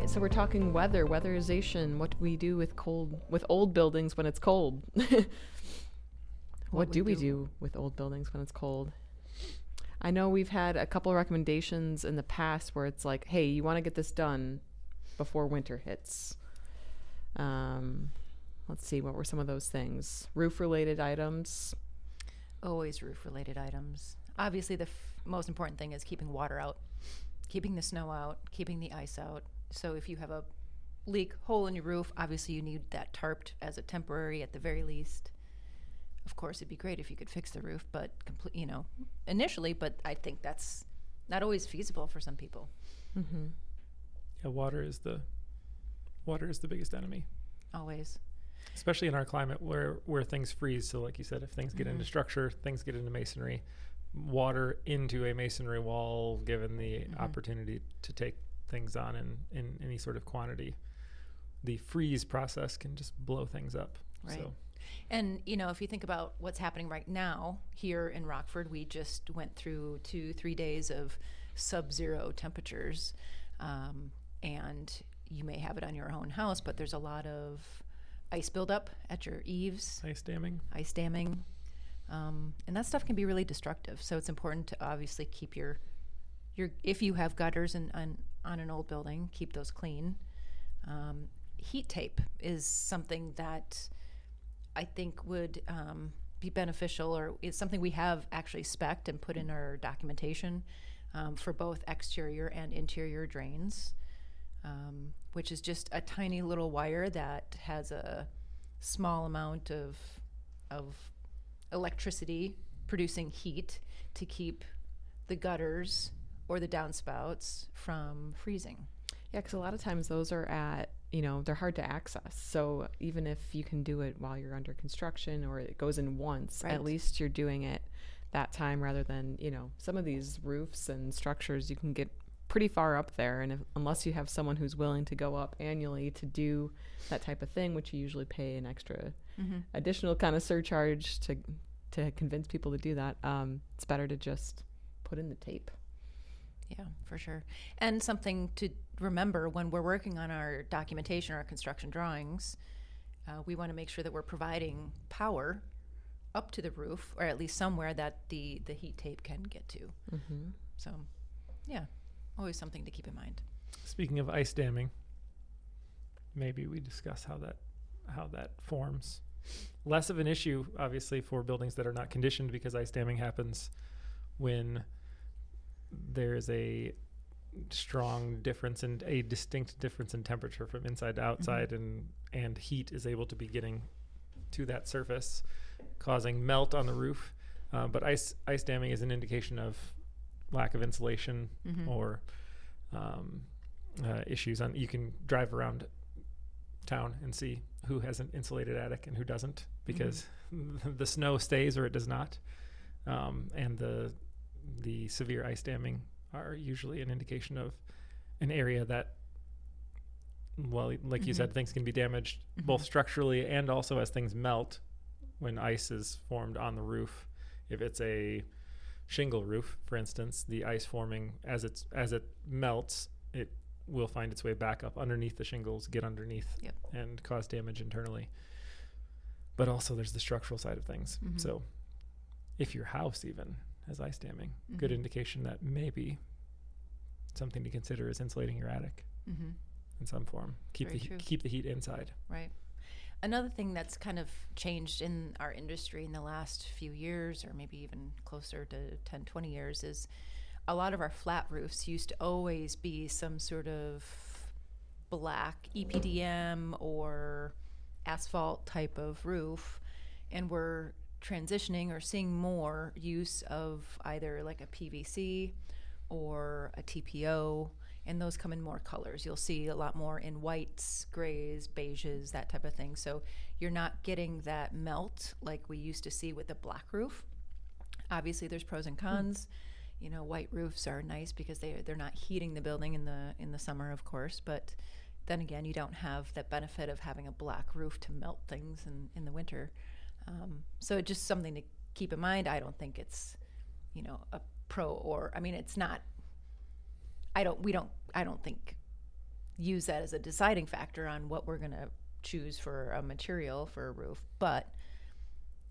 So we're talking weatherization. What do we do with old buildings when it's cold? What do we do with old buildings when it's cold? I know we've had a couple of recommendations in the past where it's like, hey, you want to get this done before winter hits. Let's see, what were some of those things? Roof-related items. Always roof-related items. Obviously, the most important thing is keeping water out, keeping the snow out, keeping the ice out. So if you have a hole in your roof, obviously you need that tarped as a temporary at the very least. Of course, it'd be great if you could fix the roof, but initially. But I think that's not always feasible for some people. Mm-hmm. Yeah, water is the biggest enemy. Always. Especially in our climate where things freeze. So like you said, if things get into structure, things get into masonry, water into a masonry wall, given the opportunity to take things on in any sort of quantity, the freeze process can just blow things up. Right. So. And, if you think about what's happening right now here in Rockford, we just went through 2-3 days of sub-zero temperatures. And you may have it on your own house, but there's a lot of ice buildup at your eaves. Ice damming. And that stuff can be really destructive. So it's important to obviously keep your if you have gutters on an old building, keep those clean. Heat tape is something that I think would be beneficial, or it's something we have actually spec'd and put in our documentation for both exterior and interior drains, which is just a tiny little wire that has a small amount of electricity producing heat to keep the gutters or the downspouts from freezing. Yeah, because a lot of times those are at, they're hard to access. So even if you can do it while you're under construction or it goes in once, right, at least you're doing it that time rather than, some of these roofs and structures, you can get pretty far up there. And unless you have someone who's willing to go up annually to do that type of thing, which you usually pay an extra additional kind of surcharge to convince people to do that, it's better to just put in the tape. Yeah, for sure. And something to remember when we're working on our documentation or our construction drawings, we want to make sure that we're providing power up to the roof, or at least somewhere that the heat tape can get to. Mm-hmm. So, yeah, always something to keep in mind. Speaking of ice damming, maybe we discuss how that forms. Less of an issue, obviously, for buildings that are not conditioned, because ice damming happens when there's a strong difference and a distinct difference in temperature from inside to outside, and heat is able to be getting to that surface, causing melt on the roof. But ice damming is an indication of lack of insulation or issues. You can drive around town and see who has an insulated attic and who doesn't, because the snow stays or it does not, and the severe ice damming are usually an indication of an area that, well, like you said, things can be damaged both structurally and also as things melt when ice is formed on the roof. If it's a shingle roof, for instance, the ice forming as it melts, it will find its way back up underneath the shingles, get underneath, and cause damage internally. But also there's the structural side of things. So if your house even has ice damming, good indication that maybe something to consider is insulating your attic in some form. Keep the heat inside. Right. Another thing that's kind of changed in our industry in the last few years, or maybe even closer to 10, 20 years, is a lot of our flat roofs used to always be some sort of black EPDM or asphalt type of roof, and we're transitioning or seeing more use of either like a PVC or a TPO, and those come in more colors. You'll see a lot more in whites, grays, beiges, that type of thing. So you're not getting that melt like we used to see with a black roof. Obviously there's pros and cons. White roofs are nice because they're not heating the building in the summer, of course, but then again, you don't have that benefit of having a black roof to melt things in the winter. So just something to keep in mind. I don't think it's, a pro, or, it's not, I don't think use that as a deciding factor on what we're going to choose for a material for a roof. But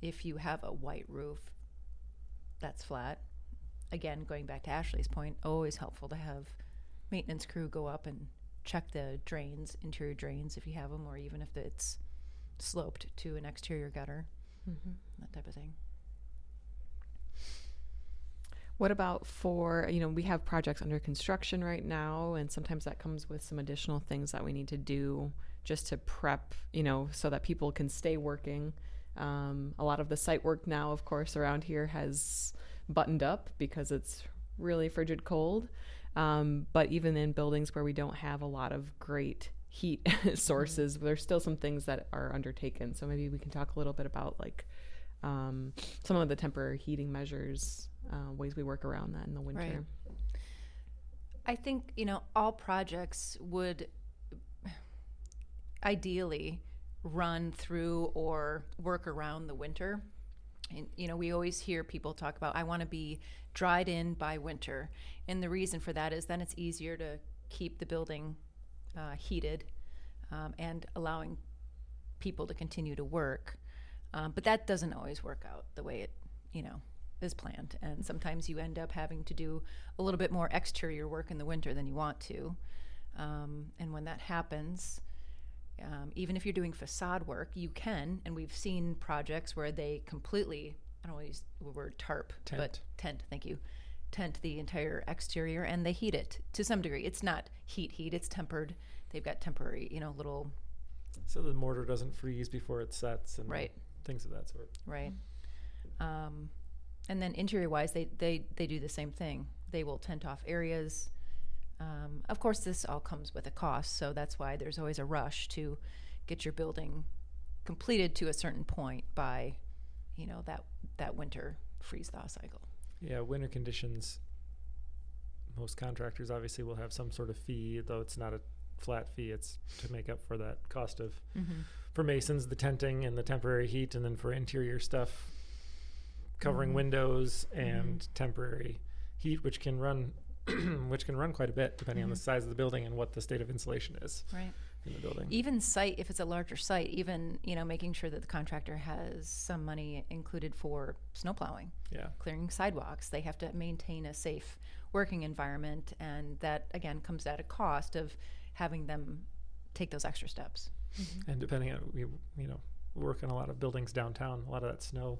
if you have a white roof that's flat, again, going back to Ashley's point, always helpful to have maintenance crew go up and check the drains, interior drains if you have them, or even if it's sloped to an exterior gutter, that type of thing. What about for, we have projects under construction right now, and sometimes that comes with some additional things that we need to do just to prep, so that people can stay working. A lot of the site work now, of course, around here has buttoned up because it's really frigid cold. But even in buildings where we don't have a lot of great heat sources, there's still some things that are undertaken. So maybe we can talk a little bit about some of the temporary heating measures, ways we work around that in the winter. Right. I think, all projects would ideally run through or work around the winter. And, we always hear people talk about, I want to be dried in by winter. And the reason for that is then it's easier to keep the building heated and allowing people to continue to work. But that doesn't always work out the way it, is planned. And sometimes you end up having to do a little bit more exterior work in the winter than you want to. And when that happens, even if you're doing facade work, you can, and we've seen projects where they completely, I don't want to use the word tarp, but tent, thank you, tent the entire exterior, and they heat it to some degree. It's not heat, it's tempered. They've got temporary, little... So the mortar doesn't freeze before it sets and things of that sort. Right. And then interior-wise, they do the same thing. They will tent off areas. Of course, this all comes with a cost, so that's why there's always a rush to get your building completed to a certain point by, that winter freeze-thaw cycle. Yeah, winter conditions, most contractors obviously will have some sort of fee, though it's not a flat fee. It's to make up for that cost of, for masons, the tenting and the temporary heat, and then for interior stuff, covering windows and temporary heat, which can run quite a bit depending on the size of the building and what the state of insulation is in the building. Even site, if it's a larger site, even, making sure that the contractor has some money included for snow plowing, clearing sidewalks. They have to maintain a safe working environment, and that, again, comes at a cost of having them take those extra steps. And depending on, we work on a lot of buildings downtown, a lot of that snow,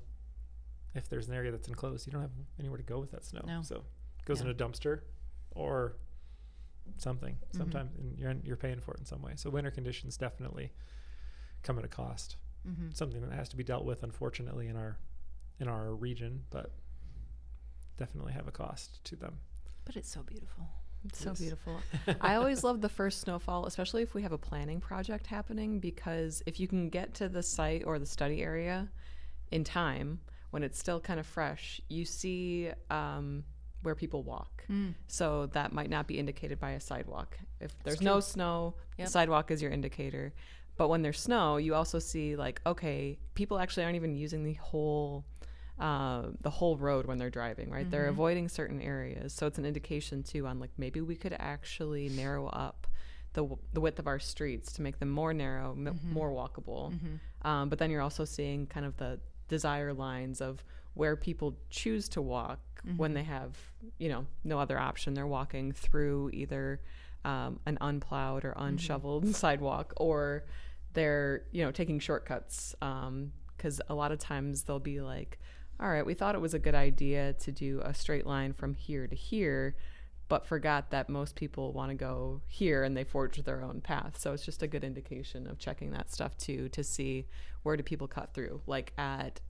if there's an area that's enclosed, you don't have anywhere to go with that snow. No. So it goes in a dumpster or something. Sometimes you're paying for it in some way. So winter conditions definitely come at a cost. Something that has to be dealt with, unfortunately, in our region, but definitely have a cost to them. But it's so beautiful. It's so beautiful. I always love the first snowfall, especially if we have a planning project happening, because if you can get to the site or the study area in time when it's still kind of fresh, you see where people walk. So that might not be indicated by a sidewalk. If there's no snow, the sidewalk is your indicator. But when there's snow, you also see okay, people actually aren't even using the whole road when they're driving, right? They're avoiding certain areas. So it's an indication too on maybe we could actually narrow up the width of our streets to make them more narrow, more walkable. But then you're also seeing kind of the desire lines of where people choose to walk when they have, no other option. They're walking through either an unplowed or unshoveled sidewalk, or they're, taking shortcuts. Because a lot of times they'll be like, all right, we thought it was a good idea to do a straight line from here to here, but forgot that most people want to go here and they forge their own path. So it's just a good indication of checking that stuff too, to see where do people cut through. Like at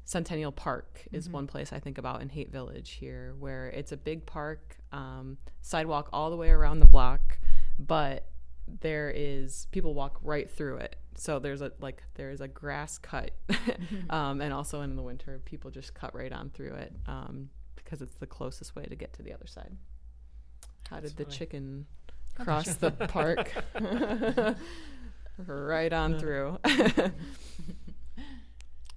Centennial Park is one place I think about in Haight Village here, where it's a big park, sidewalk all the way around the block, but people walk right through it. So there's a grass cut, and also in the winter, people just cut right on through it because it's the closest way to get to the other side. How did the chicken cross the park? Right on through.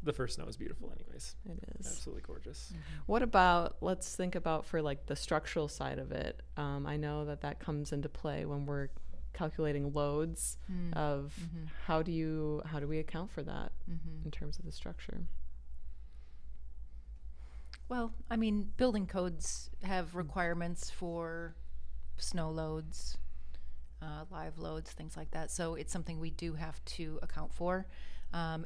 the first snow is beautiful anyways. It is. Absolutely gorgeous. What about, let's think about for like the structural side of it. I know that comes into play when we're calculating loads of how do we account for that in terms of the structure? Well, I mean, building codes have requirements for snow loads, live loads, things like that. So it's something we do have to account for.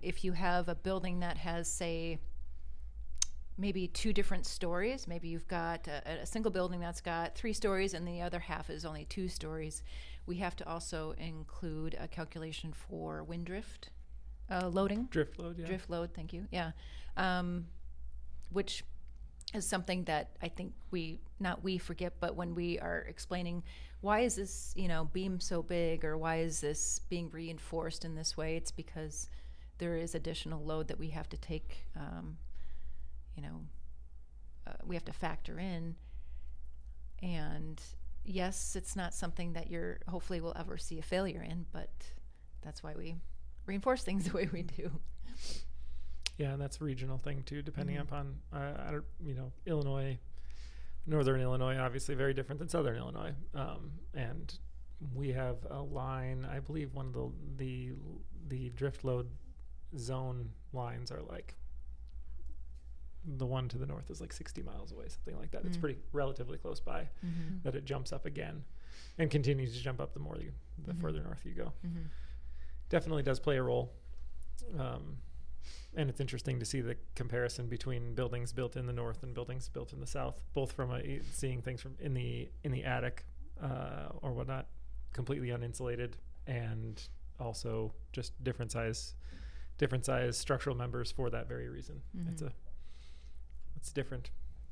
If you have a building that has, say, maybe 2 different stories, maybe you've got a single building that's got 3 stories and the other half is only 2 stories, we have to also include a calculation for wind drift loading. Drift load, yeah. Drift load, thank you. Yeah. Which is something that I think we forget, but when we are explaining why is this, beam so big, or why is this being reinforced in this way, it's because there is additional load that we have to take, we have to factor in. And yes, it's not something that hopefully will ever see a failure in, but that's why we reinforce things the way we do. Yeah, and that's a regional thing too, depending upon, Illinois, Northern Illinois, obviously very different than Southern Illinois. And we have a line, I believe one of the drift load zone lines are like, the one to the north is like 60 miles away, something like that. It's pretty relatively close by that it jumps up again and continues to jump up the further north you go. Definitely does play a role. And it's interesting to see the comparison between buildings built in the north and buildings built in the south, both from seeing things from in the attic or whatnot, completely uninsulated, and also just different size structural members for that very reason. It's different.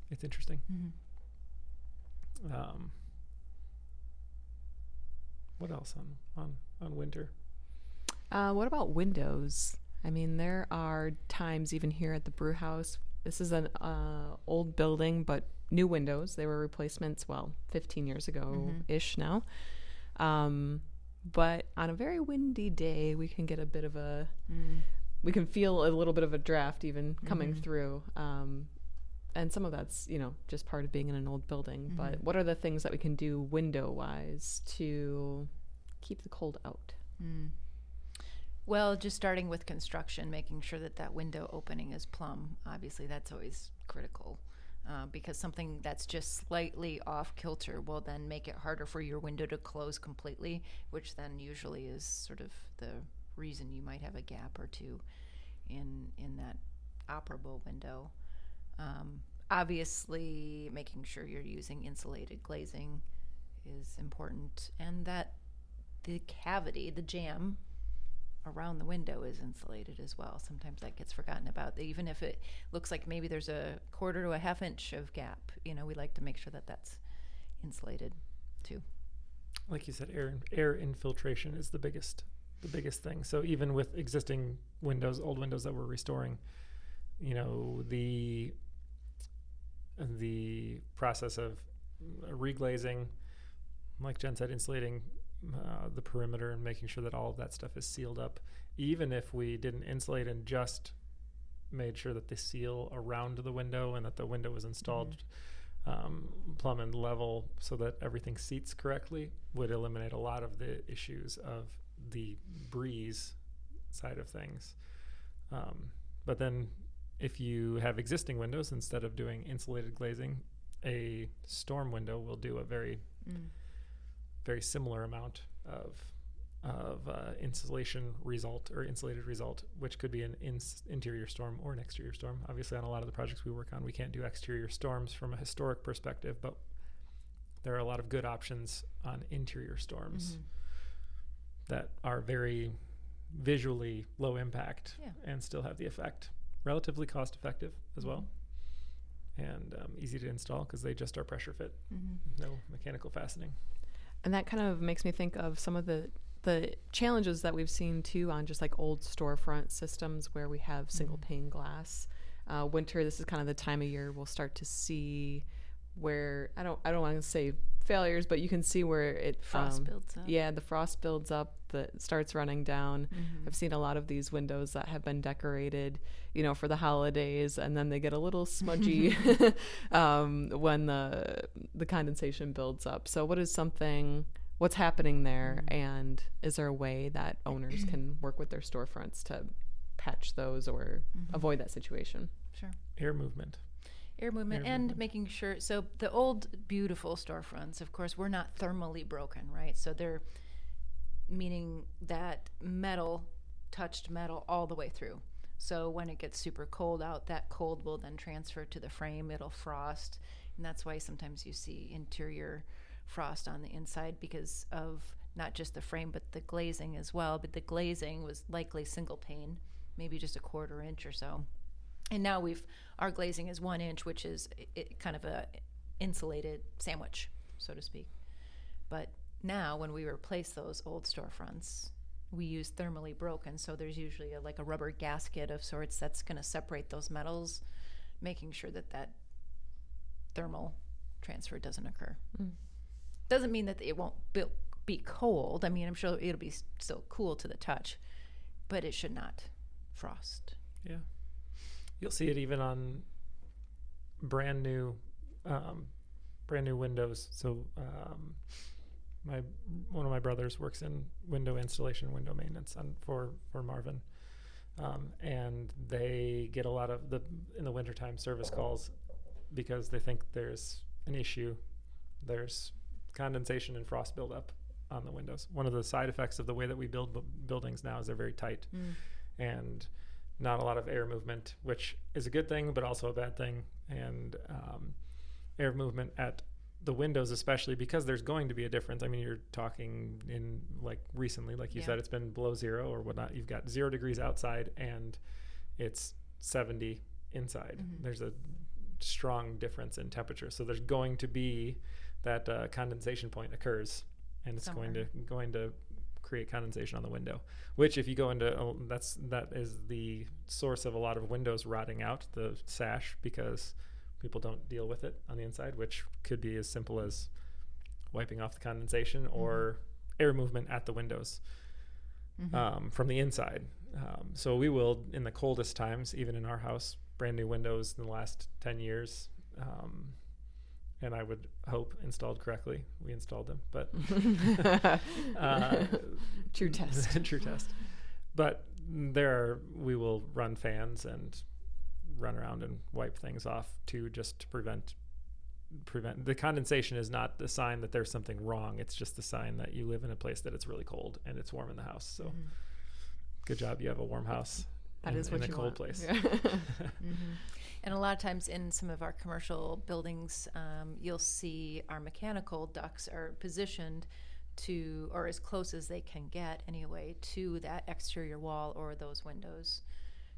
It's interesting. What else on winter? What about windows? I mean, there are times even here at the brew house, this is an old building, but new windows. They were replacements, 15 years ago-ish now. But on a very windy day, we can get a bit of we can feel a little bit of a draft even coming through. And some of that's, just part of being in an old building. But what are the things that we can do window-wise to keep the cold out? Well, just starting with construction, making sure that window opening is plumb. Obviously, that's always critical because something that's just slightly off kilter will then make it harder for your window to close completely, which then usually is sort of the reason you might have a gap or two in that operable window. Obviously, making sure you're using insulated glazing is important, and that the cavity, the jamb around the window is insulated as well. Sometimes that gets forgotten about. Even if it looks like maybe there's a 1/4 to a 1/2 inch of gap, we like to make sure that that's insulated too. Like you said, air infiltration is the biggest thing. So even with existing windows, old windows that we're restoring, the process of reglazing, like Jen said, insulating the perimeter and making sure that all of that stuff is sealed up. Even if we didn't insulate and just made sure that the seal around the window and that the window was installed plumb and level so that everything seats correctly, would eliminate a lot of the issues of the breeze side of things. But then if you have existing windows, instead of doing insulated glazing, a storm window will do a very similar amount of insulation result or insulated result, which could be an interior storm or an exterior storm. Obviously, on a lot of the projects we work on, we can't do exterior storms from a historic perspective, but there are a lot of good options on interior storms that are very visually low impact and still have the effect. Relatively cost effective as well, and easy to install because they just are pressure fit, no mechanical fastening. And that kind of makes me think of some of the challenges that we've seen too on just like old storefront systems where we have single pane glass. Winter, this is kind of the time of year we'll start to see where I don't want to say failures, but you can see where it Frost builds up. Yeah, the frost builds up, that starts running down. I've seen a lot of these windows that have been decorated, for the holidays, and then they get a little smudgy when the condensation builds up. So what's happening there, and is there a way that owners can work with their storefronts to patch those or avoid that situation? Sure. Air movement and making sure, so the old beautiful storefronts, of course, were not thermally broken, right? So they're meaning that metal touched metal all the way through. So when it gets super cold out, that cold will then transfer to the frame. It'll frost, and that's why sometimes you see interior frost on the inside, because of not just the frame but the glazing as well. But the glazing was likely single pane, maybe just a 1/4 inch or so. And now our glazing is 1 inch, which is kind of a insulated sandwich, so to speak. But now when we replace those old storefronts, we use thermally broken. So there's usually like a rubber gasket of sorts that's going to separate those metals, making sure that thermal transfer doesn't occur. Doesn't mean that it won't be cold. I mean, I'm sure it'll be still cool to the touch, but it should not frost. Yeah. You'll see it even on brand new windows. So one of my brothers works in window installation, window maintenance for Marvin, and they get a lot of in the wintertime service calls because they think there's an issue. There's condensation and frost buildup on the windows. One of the side effects of the way that we build buildings now is they're very tight and not a lot of air movement, which is a good thing, but also a bad thing. And air movement at the windows, especially because there's going to be a difference. I mean, you're talking in recently, like you said, it's been below 0 or whatnot. You've got 0 degrees outside and it's 70 inside. There's a strong difference in temperature. So there's going to be that condensation point occurs, and it's going to create condensation on the window, which if you go into that is the source of a lot of windows rotting out, the sash, because people don't deal with it on the inside, which could be as simple as wiping off the condensation or air movement at the windows from the inside. So we will, in the coldest times, even in our house, brand new windows in the last 10 years, and I would hope installed correctly. We installed them, but true test. True test. But we will run fans and run around and wipe things off just to prevent the condensation. Is not the sign that there's something wrong. It's just the sign that you live in a place that it's really cold and it's warm in the house. So good job, you have a warm house. That is what in you a cold want. Place. Yeah. And a lot of times in some of our commercial buildings, you'll see our mechanical ducts are positioned to, or as close as they can get anyway, to that exterior wall or those windows,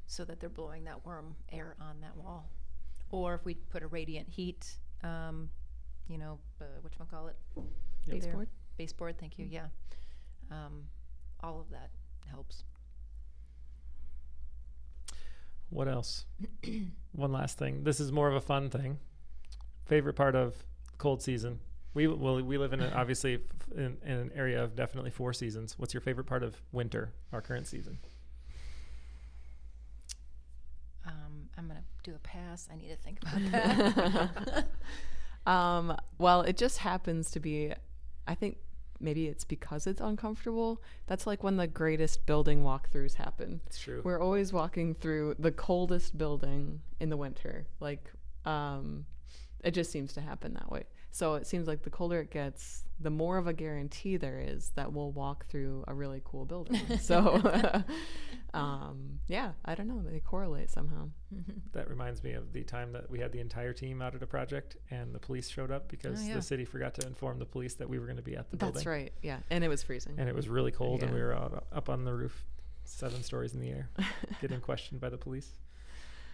so that they're blowing that warm air on that wall. Or if we put a radiant heat, whatchamacallit? Baseboard? Baseboard, thank you, yeah. All of that helps. What else? One last thing. This is more of a fun thing. Favorite part of cold season? We live in obviously in an area of definitely 4 seasons. What's your favorite part of winter, our current season? I'm gonna do a pass. I need to think about that. Well, it just happens to be, I think maybe it's because it's uncomfortable. That's like when the greatest building walkthroughs happen. It's true. We're always walking through the coldest building in the winter. It just seems to happen that way. So it seems like the colder it gets, the more of a guarantee there is that we'll walk through a really cool building. So, yeah, I don't know. They correlate somehow. That reminds me of the time that we had the entire team out at a project and the police showed up because the city forgot to inform the police that we were going to be at the building. That's right. Yeah. And it was freezing. And it was really cold, and we were up on the roof, 7 stories in the air, getting questioned by the police.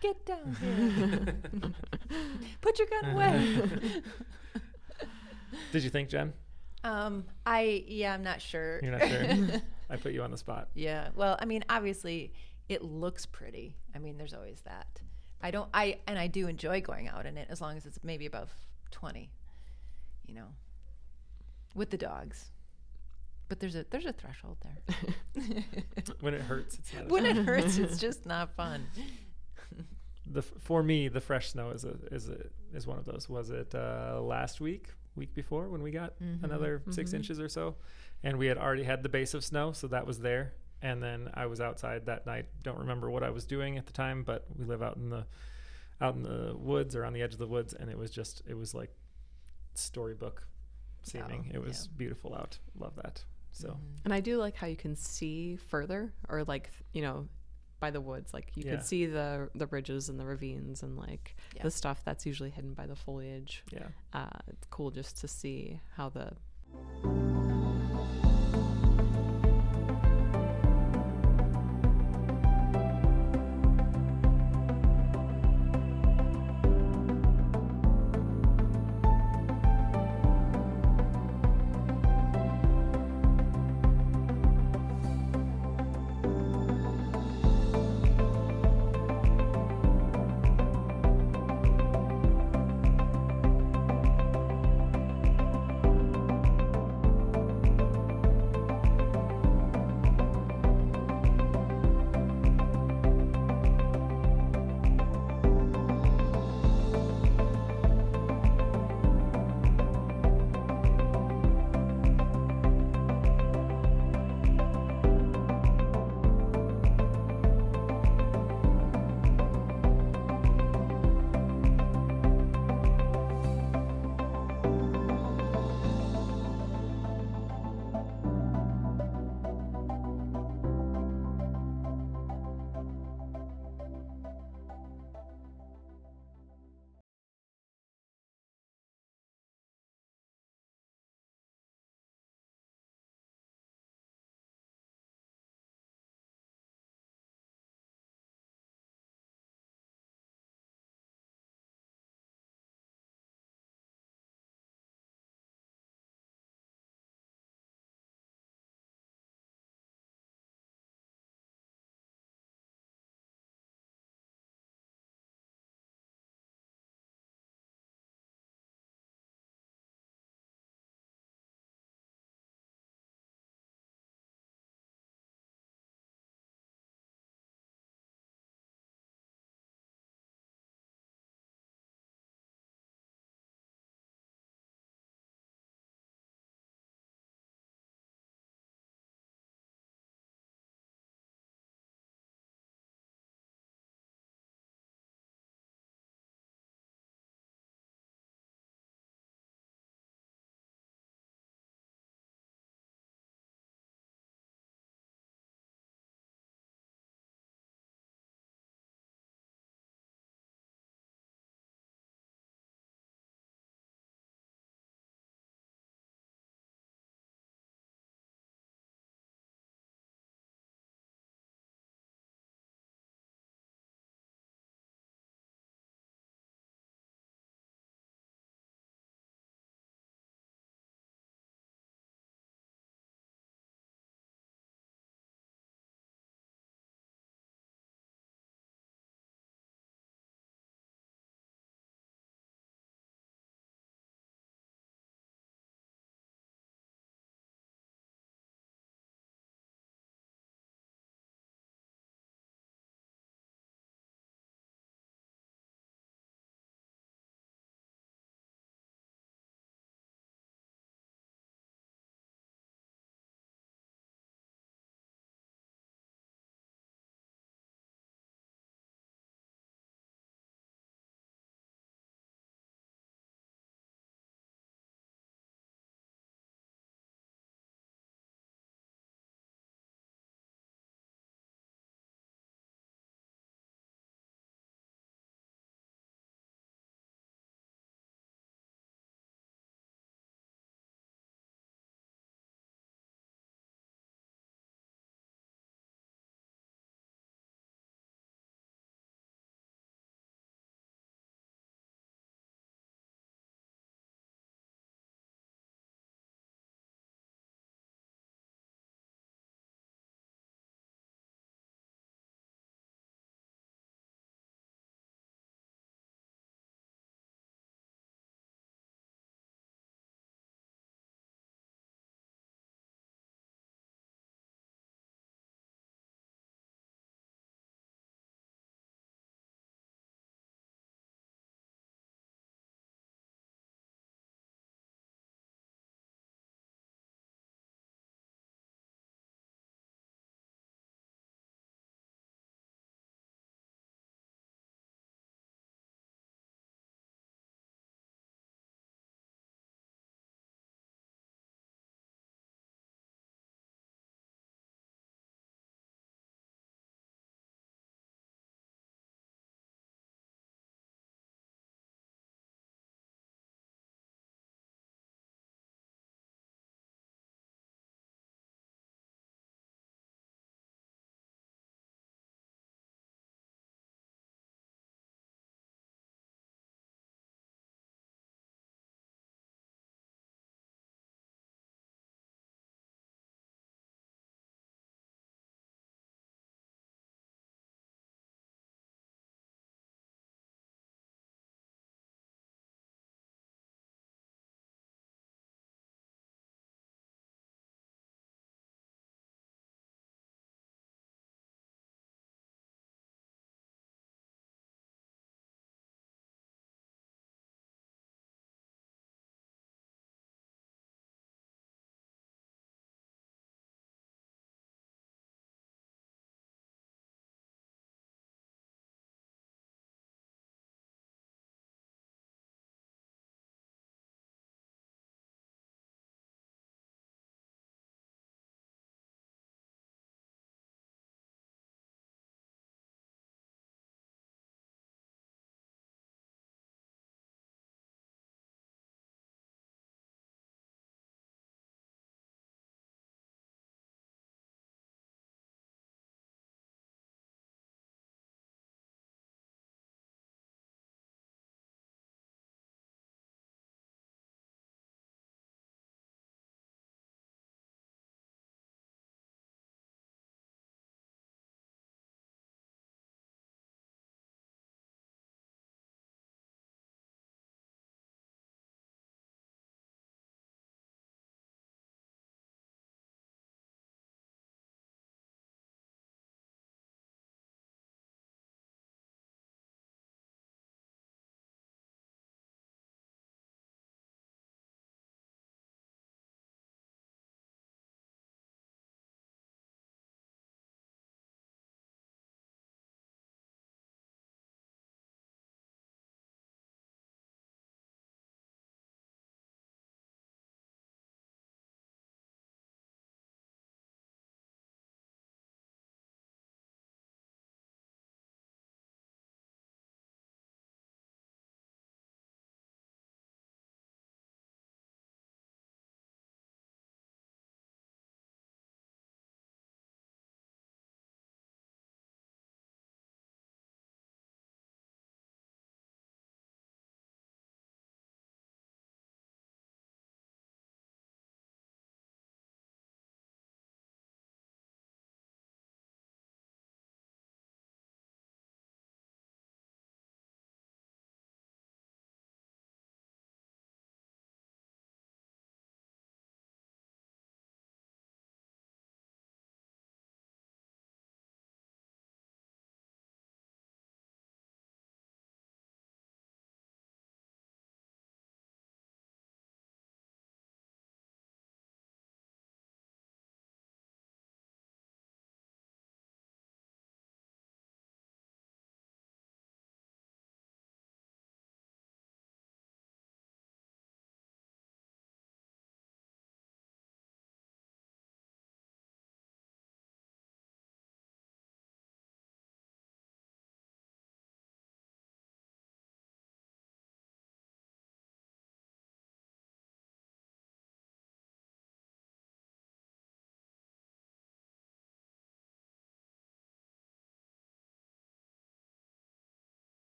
Get down here. Put your gun away. Did you think, Jen? I'm not sure. You're not sure? I put you on the spot. Yeah. Well, I mean, obviously it looks pretty. I mean, there's always that. I do enjoy going out in it as long as it's maybe above 20, you know, with the dogs. But there's a threshold there. When it hurts, it's not. When it hurts, it's just not fun. For me, the fresh snow is one of those. Was it last week before when we got another 6 inches or so, and we had already had the base of snow, so that was there. And then I was outside that night. Don't remember what I was doing at the time, but we live out in the woods or on the edge of the woods, and it was like storybook seeming. It was beautiful out. Love that. So And I do like how you can see further, or like, you know, by the woods, like you could see the ridges and the ravines and like the stuff that's usually hidden by the foliage. Yeah. It's cool just to see how the